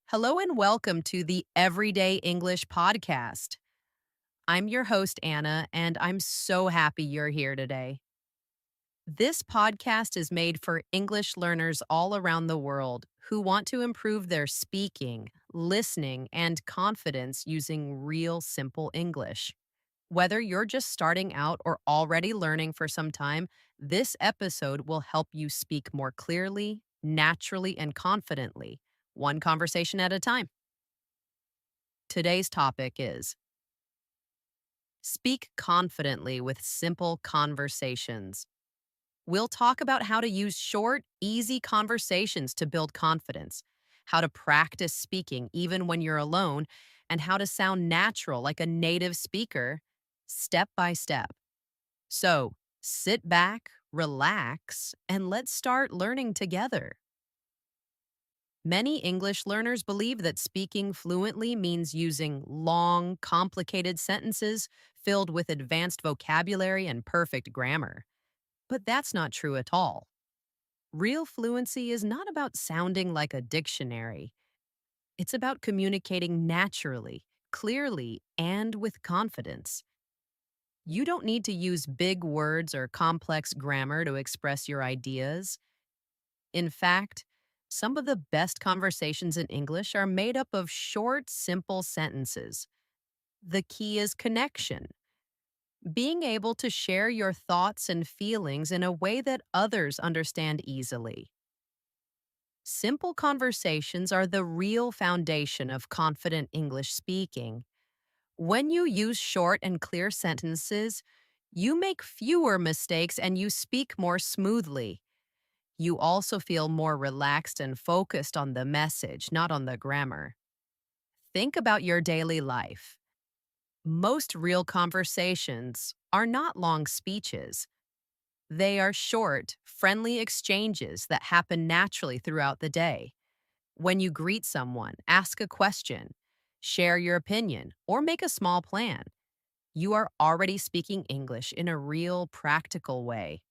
Hello and welcome to the Everyday English Podcast. I'm your host, Anna, and I'm so happy you're here today. This podcast is made for English learners all around the world who want to improve their speaking, listening, and confidence using real simple English. Whether you're just starting out or already learning for some time, this episode will help you speak more clearly, naturally, and confidently, one conversation at a time. Today's topic is speak confidently with simple conversations. We'll talk about how to use short, easy conversations to build confidence, how to practice speaking even when you're alone, and how to sound natural like a native speaker step by step. So sit back, relax, and let's start learning together. Many English learners believe that speaking fluently means using long, complicated sentences filled with advanced vocabulary and perfect grammar. But that's not true at all. Real fluency is not about sounding like a dictionary. It's about communicating naturally, clearly, and with confidence. You don't need to use big words or complex grammar to express your ideas. In fact, some of the best conversations in English are made up of short, simple sentences. The key is connection, being able to share your thoughts and feelings in a way that others understand easily. Simple conversations are the real foundation of confident English speaking. When you use short and clear sentences, you make fewer mistakes and you speak more smoothly. You also feel more relaxed and focused on the message, not on the grammar. Think about your daily life. Most real conversations are not long speeches. They are short, friendly exchanges that happen naturally throughout the day. When you greet someone, ask a question, share your opinion, or make a small plan, you are already speaking English in a real, practical way.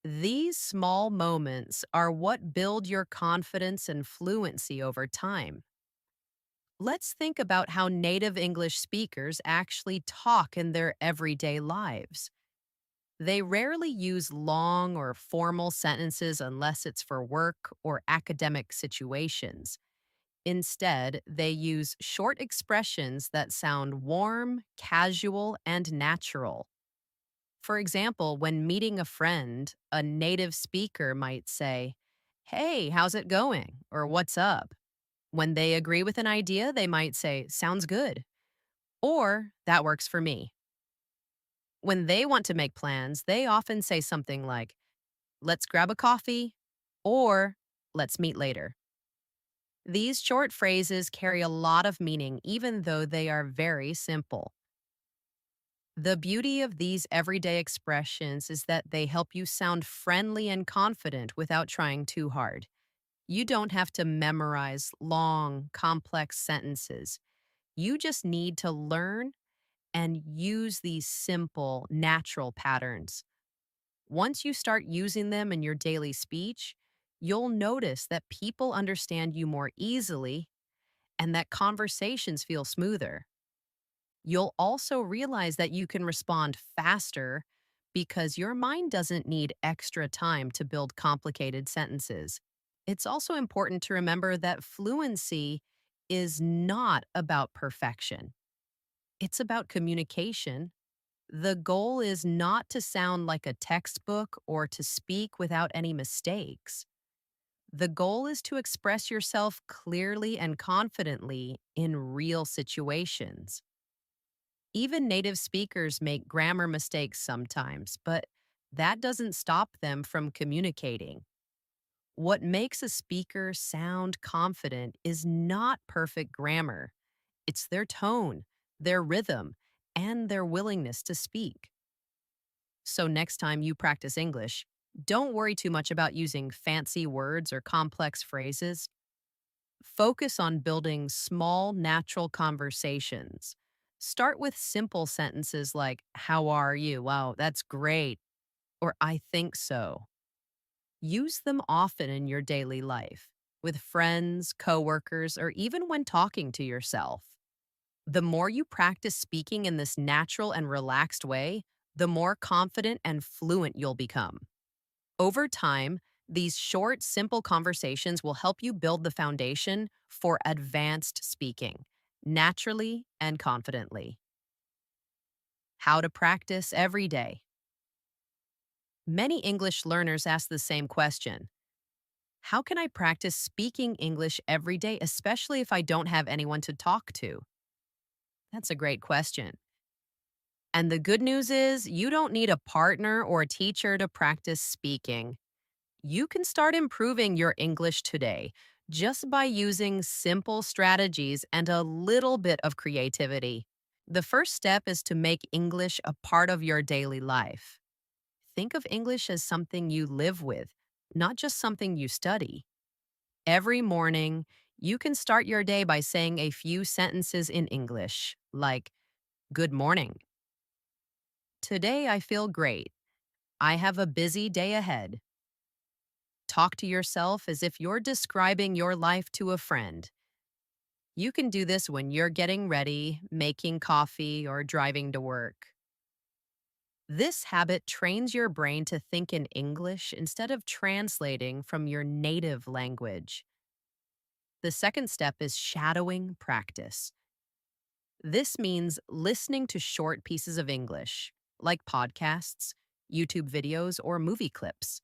These small moments are what build your confidence and fluency over time. Let's think about how native English speakers actually talk in their everyday lives. They rarely use long or formal sentences unless it's for work or academic situations. Instead, they use short expressions that sound warm, casual, and natural. For example, when meeting a friend, a native speaker might say, "Hey, how's it going?" or "What's up?" When they agree with an idea, they might say, "Sounds good," or "That works for me." When they want to make plans, they often say something like, "Let's grab a coffee," or "Let's meet later." These short phrases carry a lot of meaning, even though they are very simple. The beauty of these everyday expressions is that they help you sound friendly and confident without trying too hard. You don't have to memorize long, complex sentences. You just need to learn and use these simple, natural patterns. Once you start using them in your daily speech, you'll notice that people understand you more easily and that conversations feel smoother. You'll also realize that you can respond faster because your mind doesn't need extra time to build complicated sentences. It's also important to remember that fluency is not about perfection, it's about communication. The goal is not to sound like a textbook or to speak without any mistakes. The goal is to express yourself clearly and confidently in real situations. Even native speakers make grammar mistakes sometimes, but that doesn't stop them from communicating. What makes a speaker sound confident is not perfect grammar, it's their tone, their rhythm, and their willingness to speak. So, next time you practice English, don't worry too much about using fancy words or complex phrases. Focus on building small, natural conversations. Start with simple sentences like, "How are you? Wow, that's great." Or "I think so." Use them often in your daily life. with friends, coworkers, or even when talking to yourself. The more you practice speaking in this natural and relaxed way, the more confident and fluent you'll become. Over time, these short, simple conversations will help you build the foundation for advanced speaking, naturally and confidently. How to practice every day. Many English learners ask the same question: how can I practice speaking English every day, especially if I don't have anyone to talk to? That's a great question. And the good news is, you don't need a partner or a teacher to practice speaking. You can start improving your English today just by using simple strategies and a little bit of creativity. The first step is to make English a part of your daily life. Think of English as something you live with, not just something you study. Every morning, you can start your day by saying a few sentences in English, like, "Good morning. Today I feel great. I have a busy day ahead." Talk to yourself as if you're describing your life to a friend. You can do this when you're getting ready, making coffee, or driving to work. This habit trains your brain to think in English instead of translating from your native language. The second step is shadowing practice. This means listening to short pieces of English, like podcasts, YouTube videos, or movie clips,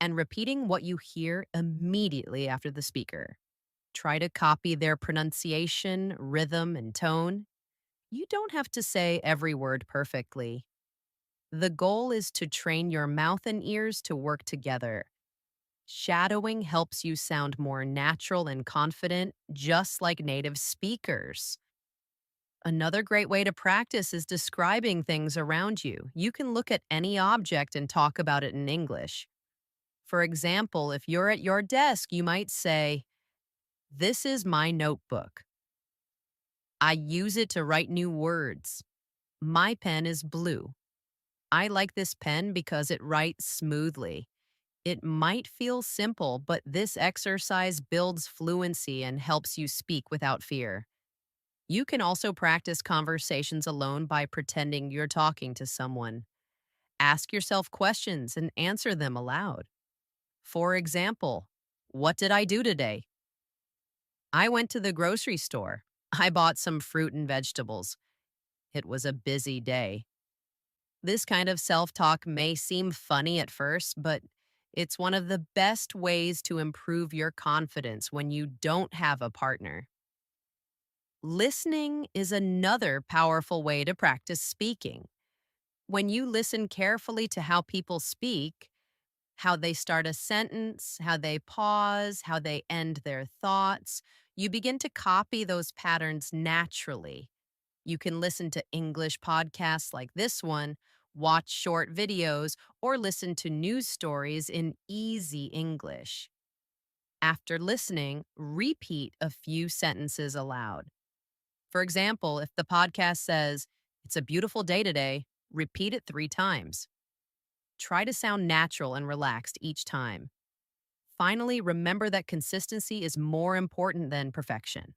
and repeating what you hear immediately after the speaker. Try to copy their pronunciation, rhythm, and tone. You don't have to say every word perfectly. The goal is to train your mouth and ears to work together. Shadowing helps you sound more natural and confident, just like native speakers. Another great way to practice is describing things around you. You can look at any object and talk about it in English. For example, if you're at your desk, you might say, "This is my notebook. I use it to write new words. My pen is blue. I like this pen because it writes smoothly." It might feel simple, but this exercise builds fluency and helps you speak without fear. You can also practice conversations alone by pretending you're talking to someone. Ask yourself questions and answer them aloud. For example, what did I do today? I went to the grocery store. I bought some fruit and vegetables. It was a busy day. This kind of self talk may seem funny at first, but it's one of the best ways to improve your confidence when you don't have a partner. Listening is another powerful way to practice speaking. When you listen carefully to how people speak, how they start a sentence, how they pause, how they end their thoughts, you begin to copy those patterns naturally. You can listen to English podcasts like this one, watch short videos, or listen to news stories in easy English. After listening, repeat a few sentences aloud. For example, if the podcast says, "It's a beautiful day today," repeat it 3 times. Try to sound natural and relaxed each time. Finally, remember that consistency is more important than perfection.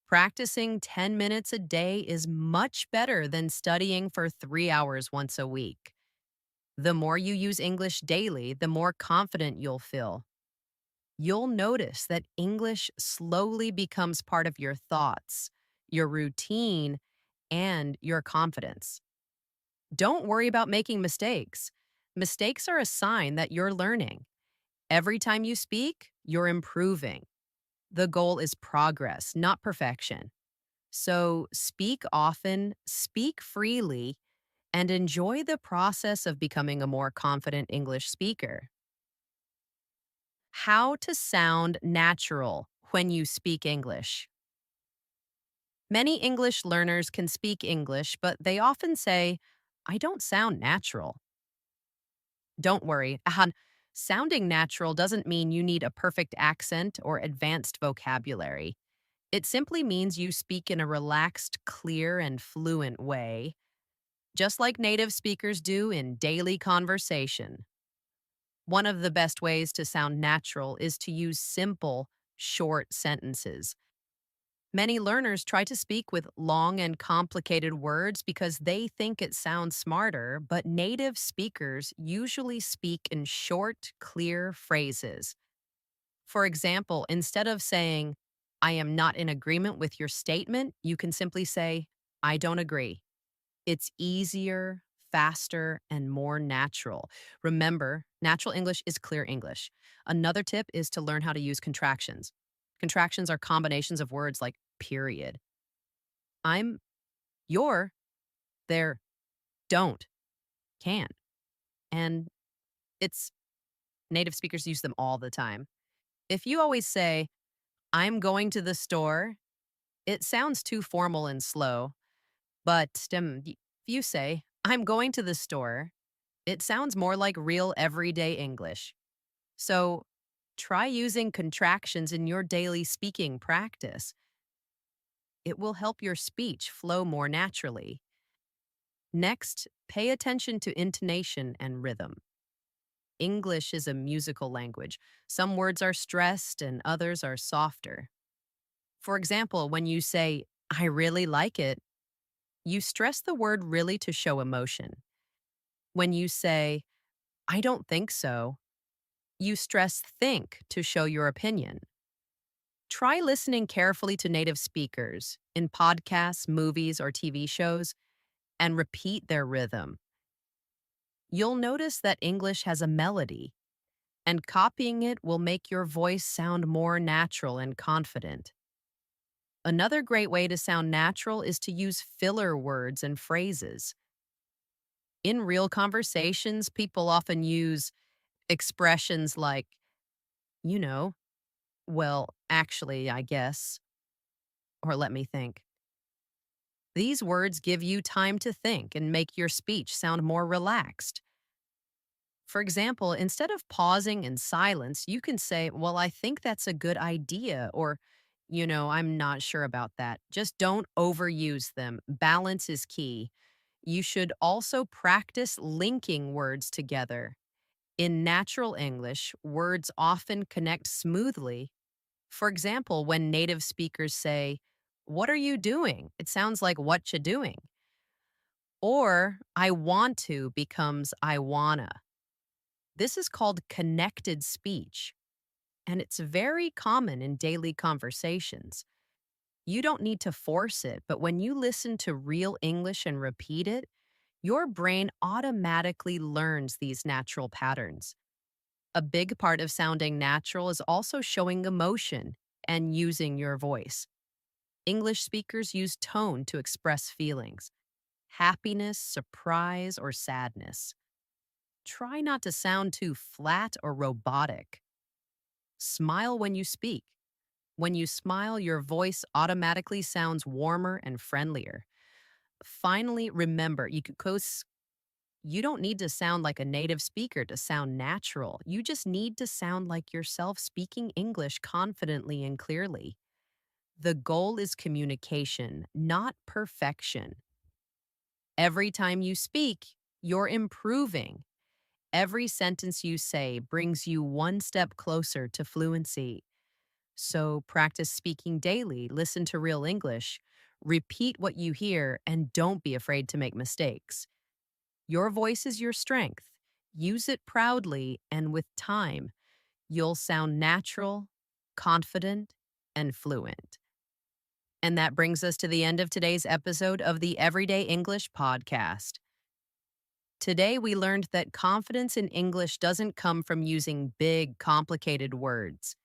Practicing 10 minutes a day is much better than studying for 3 hours once a week. The more you use English daily, the more confident you'll feel. You'll notice that English slowly becomes part of your thoughts, your routine, and your confidence. Don't worry about making mistakes. Mistakes are a sign that you're learning. Every time you speak, you're improving. The goal is progress, not perfection. So speak often, speak freely, and enjoy the process of becoming a more confident English speaker. How to sound natural when you speak English. Many English learners can speak English, but they often say, "I don't sound natural." Don't worry, sounding natural doesn't mean you need a perfect accent or advanced vocabulary. It simply means you speak in a relaxed, clear, and fluent way, just like native speakers do in daily conversation. One of the best ways to sound natural is to use simple, short sentences. Many learners try to speak with long and complicated words because they think it sounds smarter, but native speakers usually speak in short, clear phrases. For example, instead of saying, I am not in agreement with your statement, you can simply say, I don't agree. It's easier, faster, and more natural. Remember, natural English is clear English. Another tip is to learn how to use contractions. Contractions are combinations of words like period, I'm, your, there, don't, can. And it's native speakers use them all the time. If you always say, I'm going to the store, it sounds too formal and slow. But if you say, I'm going to the store, it sounds more like real everyday English. So try using contractions in your daily speaking practice. It will help your speech flow more naturally. Next, pay attention to intonation and rhythm. English is a musical language. Some words are stressed and others are softer. For example, when you say, I really like it, you stress the word really to show emotion. When you say, I don't think so, you stress think to show your opinion. Try listening carefully to native speakers in podcasts, movies, or TV shows and repeat their rhythm. You'll notice that English has a melody, and copying it will make your voice sound more natural and confident. Another great way to sound natural is to use filler words and phrases. In real conversations, people often use expressions like, you know, well, actually, I guess, or let me think. These words give you time to think and make your speech sound more relaxed. For example, instead of pausing in silence, you can say, well, I think that's a good idea, or, I'm not sure about that. Just don't overuse them. Balance is key. You should also practice linking words together. In natural English, words often connect smoothly. For example, when native speakers say, what are you doing? It sounds like what you doing. Or I want to becomes I wanna. This is called connected speech, and it's very common in daily conversations. You don't need to force it, but when you listen to real English and repeat it, your brain automatically learns these natural patterns. A big part of sounding natural is also showing emotion and using your voice. English speakers use tone to express feelings happiness, surprise, or sadness. Try not to sound too flat or robotic. Smile when you speak. When you smile, your voice automatically sounds warmer and friendlier. Finally, remember, you don't need to sound like a native speaker to sound natural. You just need to sound like yourself speaking English confidently and clearly. The goal is communication, not perfection. Every time you speak, you're improving. Every sentence you say brings you one step closer to fluency. So practice speaking daily, listen to real English, repeat what you hear, and don't be afraid to make mistakes. Your voice is your strength. Use it proudly, and with time, you'll sound natural, confident, and fluent. And that brings us to the end of today's episode of the Everyday English Podcast. Today, we learned that confidence in English doesn't come from using big, complicated words.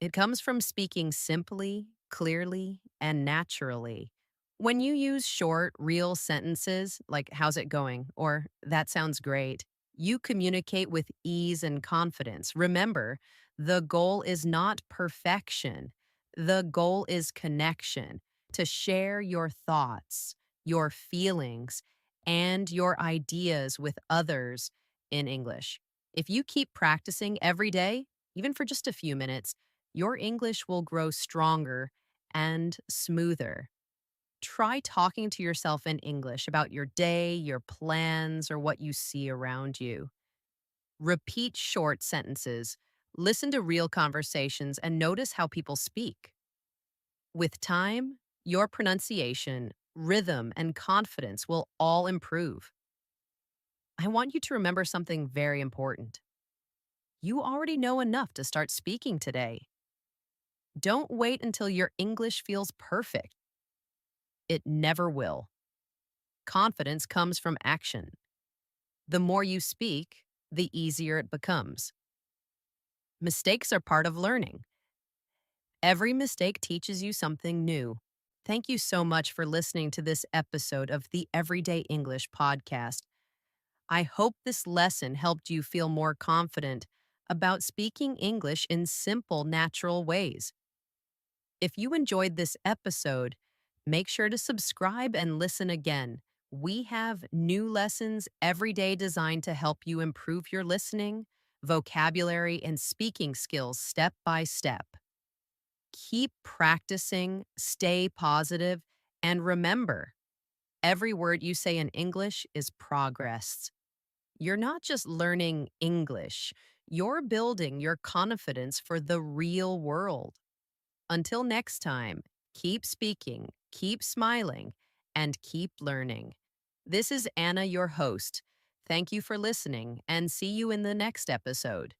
It comes from speaking simply, clearly, and naturally. When you use short, real sentences like, how's it going? Or, that sounds great, you communicate with ease and confidence. Remember, the goal is not perfection, the goal is connection, to share your thoughts, your feelings, and your ideas with others in English. If you keep practicing every day, even for just a few minutes, your English will grow stronger and smoother. Try talking to yourself in English about your day, your plans, or what you see around you. Repeat short sentences. Listen to real conversations and notice how people speak. With time, your pronunciation, rhythm, and confidence will all improve. I want you to remember something very important. You already know enough to start speaking today. Don't wait until your English feels perfect. It never will. Confidence comes from action. The more you speak, the easier it becomes. Mistakes are part of learning. Every mistake teaches you something new. Thank you so much for listening to this episode of the Everyday English podcast. I hope this lesson helped you feel more confident about speaking English in simple, natural ways. If you enjoyed this episode, make sure to subscribe and listen again. We have new lessons every day designed to help you improve your listening, vocabulary, and speaking skills step by step. Keep practicing, stay positive, and remember, every word you say in English is progress. You're not just learning English, you're building your confidence for the real world. Until next time, keep speaking, keep smiling, and keep learning. This is Anna, your host. Thank you for listening, and see you in the next episode.